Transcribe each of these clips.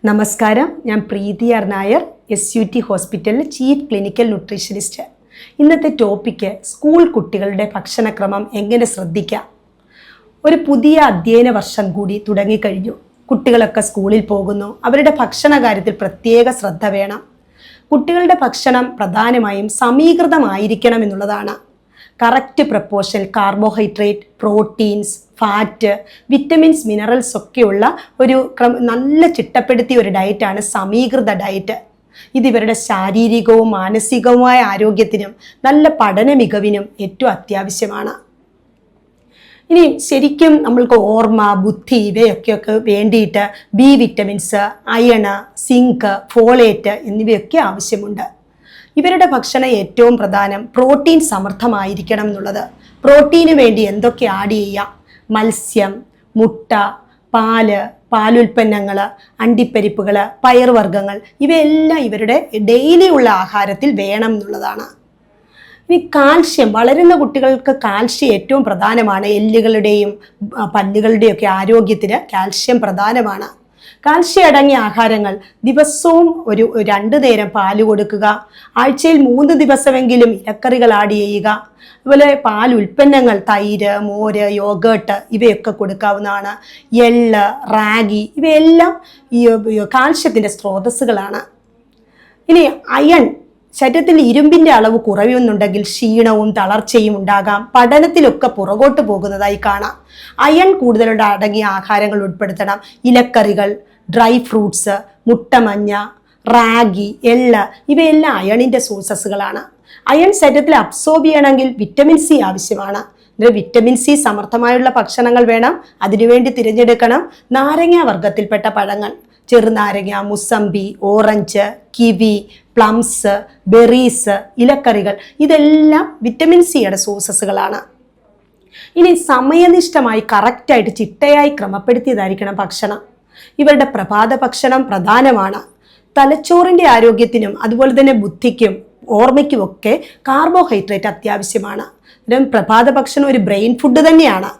നമസ്കാരം, ഞാൻ പ്രീതി R Nair, SUT ഹോസ്പിറ്റലിൽ ചീഫ് ക്ലിനിക്കൽ ന്യൂട്രീഷനിസ്റ്റ്. ഇന്നത്തെ ടോപ്പിക്ക് സ്കൂൾ കുട്ടികളുടെ ഭക്ഷണക്രമം എങ്ങനെ ശ്രദ്ധിക്കാം. ഒരു പുതിയ അധ്യയന വർഷം കൂടി തുടങ്ങിക്കഴിഞ്ഞു. കുട്ടികളൊക്കെ സ്കൂളിൽ പോകുന്നു. അവരുടെ ഭക്ഷണ കാര്യത്തിൽ പ്രത്യേക ശ്രദ്ധ വേണം. കുട്ടികളുടെ ഭക്ഷണം പ്രധാനമായും സമീകൃതമായിരിക്കണം എന്നുള്ളതാണ്. Correct proportion carbohydrate, proteins, fat, vitamins, minerals ഒക്കെയുള്ള ഒരു നല്ല ചിട്ടപ്പെടുത്തിയ ഒരു ഡയറ്റാണ് സമീകൃത ഡയറ്റ്. ഇത് ഇവരുടെ ശാരീരികവും മാനസികവുമായ ആരോഗ്യത്തിനും നല്ല പഠന മികവിനും ഏറ്റവും അത്യാവശ്യമാണ്. ഇനി ശരിക്കും നമ്മൾക്ക് ഓർമ്മ, ബുദ്ധി ഇവയൊക്കെ വേണ്ടിയിട്ട് B vitamins, iron, zinc, folate എന്നിവയൊക്കെ ആവശ്യമുണ്ട്. ഇവരുടെ ഭക്ഷണം ഏറ്റവും പ്രധാനം പ്രോട്ടീൻ സമൃദ്ധമായിരിക്കണം എന്നുള്ളത്. പ്രോട്ടീന് വേണ്ടി എന്തൊക്കെ ആഡ് ചെയ്യാം? മത്സ്യം, മുട്ട, പാല്, പാലുൽപ്പന്നങ്ങൾ, അണ്ടിപ്പരിപ്പുകൾ, പയർവർഗ്ഗങ്ങൾ ഇവയെല്ലാം ഇവരുടെ ഡെയിലി ഉള്ള ആഹാരത്തിൽ വേണം എന്നുള്ളതാണ്. ഇനി കാൽഷ്യം, വളരുന്ന കുട്ടികൾക്ക് കാൽഷ്യം ഏറ്റവും പ്രധാനമാണ്. എല്ലുകളുടെയും പല്ലുകളുടെയും ഒക്കെ ആരോഗ്യത്തിന് കാൽഷ്യം പ്രധാനമാണ്. കാൽഷ്യം അടങ്ങിയ ആഹാരങ്ങൾ ദിവസവും ഒരു 2 നേരം പാല് കൊടുക്കുക. ആഴ്ചയിൽ 3 ദിവസമെങ്കിലും ഇലക്കറികൾ ആഡ് ചെയ്യുക. അതുപോലെ പാൽ ഉൽപ്പന്നങ്ങൾ, തൈര്, മോര്, യോഗേട്ട് ഇവയൊക്കെ കൊടുക്കാവുന്നതാണ്. എള്ള്, റാഗി ഇവയെല്ലാം ഈ കാൽഷ്യത്തിൻ്റെ സ്രോതസ്സുകളാണ്. ഇനി അയൺ, ശരീരത്തിൽ ഇരുമ്പിൻ്റെ അളവ് കുറയുന്നുണ്ടെങ്കിൽ ക്ഷീണവും തളർച്ചയും ഉണ്ടാകാം. പഠനത്തിലൊക്കെ പുറകോട്ട് പോകുന്നതായി കാണാം. അയൺ കൂടുതലുള്ള അടങ്ങിയ ആഹാരങ്ങൾ ഉൾപ്പെടുത്തണം. ഇലക്കറികൾ, ഡ്രൈ ഫ്രൂട്ട്സ്, മുട്ടമഞ്ഞ, റാഗി, എള്ള് ഇവയെല്ലാം അയണിൻ്റെ സോഴ്സസുകളാണ്. അയൺ ശരീരത്തിൽ അബ്സോർബ് ചെയ്യണമെങ്കിൽ വിറ്റമിൻ സി ആവശ്യമാണ്. വിറ്റമിൻ സി സമൃദ്ധമായുള്ള ഭക്ഷണങ്ങൾ വേണം. അതിനുവേണ്ടി തിരഞ്ഞെടുക്കണം നാരങ്ങ വർഗത്തിൽപ്പെട്ട പഴങ്ങൾ. ചെറുനാരങ്ങ, mosambi, orange, kiwi, plums, berries, ഇലക്കറികൾ ഇതെല്ലാം വിറ്റമിൻ സിയുടെ സോഴ്സസുകളാണ്. ഇനി സമയനിഷ്ഠമായി കറക്റ്റായിട്ട് ചിട്ടയായി ക്രമപ്പെടുത്തിയതായിരിക്കണം ഭക്ഷണം. ഇവരുടെ പ്രഭാത ഭക്ഷണം പ്രധാനമാണ്. തലച്ചോറിൻ്റെ ആരോഗ്യത്തിനും അതുപോലെ തന്നെ ബുദ്ധിക്കും ഓർമ്മയ്ക്കുമൊക്കെ കാർബോഹൈഡ്രേറ്റ് അത്യാവശ്യമാണ്. പ്രഭാത ഭക്ഷണം ഒരു ബ്രെയിൻ ഫുഡ് തന്നെയാണ്.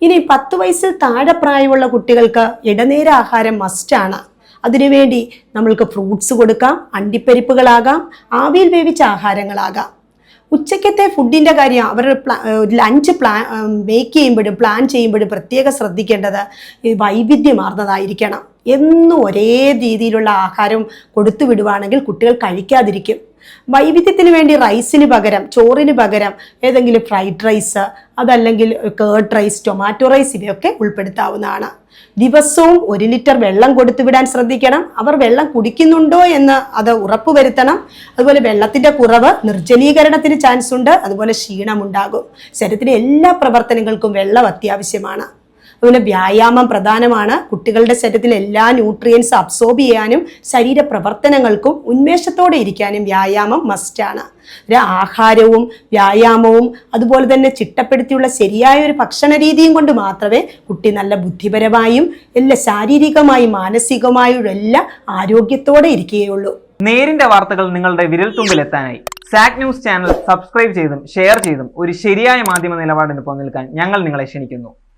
ഇനി 10 വയസ്സിൽ താഴെ പ്രായമുള്ള കുട്ടികൾക്ക് ഇടനേര ആഹാരം മസ്റ്റാണ്. അതിനുവേണ്ടി നമ്മൾക്ക് ഫ്രൂട്ട്സ് കൊടുക്കാം, അണ്ടിപ്പരിപ്പുകളാകാം, ആവിയിൽ വേവിച്ച ആഹാരങ്ങളാകാം. ഉച്ചക്കത്തെ ഫുഡിൻ്റെ കാര്യം അവരുടെ ലഞ്ച് മേക്ക് ചെയ്യുമ്പോഴും പ്ലാൻ ചെയ്യുമ്പോഴും പ്രത്യേകം ശ്രദ്ധിക്കേണ്ടത് വൈവിധ്യമാർന്നതായിരിക്കണം. എന്നും ഒരേ രീതിയിലുള്ള ആഹാരം കൊടുത്തു വിടുവാണെങ്കിൽ കുട്ടികൾ കഴിക്കാതിരിക്കും. വൈവിധ്യത്തിന് വേണ്ടി റൈസിന് പകരം, ചോറിന് പകരം ഏതെങ്കിലും ഫ്രൈഡ് റൈസ്, അതല്ലെങ്കിൽ കേർഡ് റൈസ്, ടൊമാറ്റോ റൈസ് ഇവയൊക്കെ ഉൾപ്പെടുത്താവുന്നതാണ്. ദിവസവും 1 ലിറ്റർ വെള്ളം കൊടുത്തു വിടാൻ ശ്രദ്ധിക്കണം. അവർ വെള്ളം കുടിക്കുന്നുണ്ടോ എന്ന് അത് ഉറപ്പുവരുത്തണം. അതുപോലെ വെള്ളത്തിൻ്റെ കുറവ് നിർജ്ജലീകരണത്തിന് ചാൻസ് ഉണ്ട്. അതുപോലെ ക്ഷീണമുണ്ടാകും. ശരീരത്തിലെ എല്ലാ പ്രവർത്തനങ്ങൾക്കും വെള്ളം അത്യാവശ്യമാണ്. അതുപോലെ വ്യായാമം പ്രധാനമാണ്. കുട്ടികളുടെ ശരീരത്തിൽ എല്ലാ ന്യൂട്രിയൻസ് അബ്സോർബ് ചെയ്യാനും ശരീരപ്രവർത്തനങ്ങൾക്കും ഉന്മേഷത്തോടെ ഇരിക്കാനും വ്യായാമം മസ്റ്റാണ്. ആഹാരവും വ്യായാമവും അതുപോലെ തന്നെ ചിട്ടപ്പെടുത്തിയുള്ള ശരിയായ ഒരു ഭക്ഷണ രീതിയും കൊണ്ട് മാത്രമേ കുട്ടി നല്ല ബുദ്ധിപരമായും എല്ലാ ശാരീരികമായും മാനസികമായും എല്ലാം ആരോഗ്യത്തോടെ ഇരിക്കുകയുള്ളൂ. നേരിന്റെ വാർത്തകൾ നിങ്ങളുടെ വിരൽത്തുമ്പിലെത്താനായി സാക് ന്യൂസ് ചാനൽ സബ്സ്ക്രൈബ് ചെയ്തും ഷെയർ ചെയ്തും ഒരു ശരിയായ മാധ്യമ നിലപാടിന് പങ്കെടുക്കാൻ ഞങ്ങൾ നിങ്ങളെ ക്ഷണിക്കുന്നു.